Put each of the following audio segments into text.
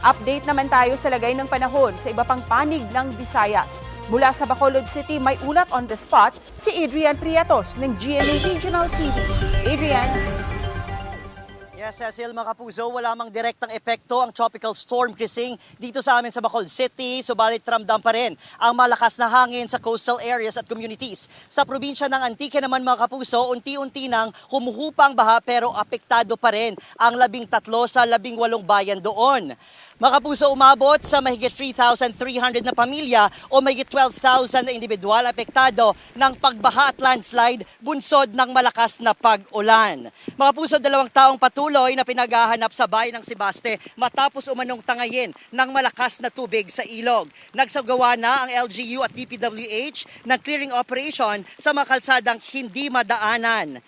Update naman tayo sa lagay ng panahon sa iba pang panig ng Visayas. Mula sa Bacolod City, may ulat on the spot si Adrian Prietos ng GMA Regional TV. Adrian? Yes, Cecil, mga kapuso, wala mang direktang epekto ang tropical storm Krising dito sa amin sa Bacolod City, subalit ramdam pa rin ang malakas na hangin sa coastal areas at communities. Sa probinsya ng Antique naman, mga kapuso, unti-unti nang humuhupang baha pero apektado pa rin ang 13 sa 18 bayan doon. Mga kapuso, umabot sa mahigit 3,300 na pamilya o mahigit 12,000 na individual apektado ng pagbaha at landslide bunsod ng malakas na pag-ulan. Mga kapuso, 2 taong patuloy na pinaghahanap sa bayan ng Sebaste matapos umanong tangayin ng malakas na tubig sa ilog. Nagsagawa na ang LGU at DPWH ng clearing operation sa mga kalsadang hindi madaanan.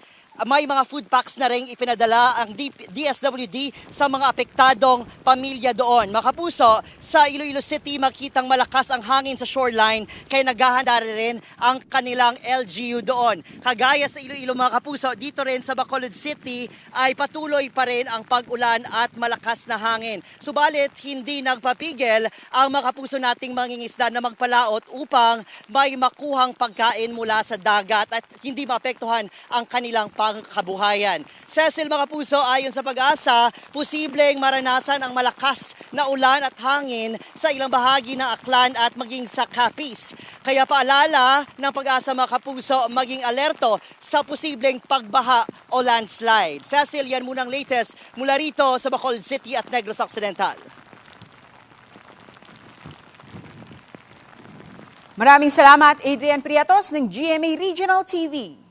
May mga food packs na rin ipinadala ang DSWD sa mga apektadong pamilya doon. Mga kapuso, sa Iloilo City makitang malakas ang hangin sa shoreline kaya naghahanda rin ang kanilang LGU doon. Kagaya sa Iloilo, mga kapuso, dito rin sa Bacolod City ay patuloy pa rin ang pag-ulan at malakas na hangin. Subalit, hindi nagpapigil ang mga kapuso nating mangingisda na magpalaot upang may makuhang pagkain mula sa dagat at hindi maapektuhan ang kanilang pangkabuhayan. Cecil, mga puso, ayon sa Pag-asa, posibleng maranasan ang malakas na ulan at hangin sa ilang bahagi ng Aklan at maging sa Capiz. Kaya paalala ng Pag-asa, mga kapuso, maging alerto sa posibleng pagbaha o landslide. Cecil, yan munang latest mula rito sa Bacolod City at Negros Occidental. Maraming salamat, Adrian Prietos ng GMA Regional TV.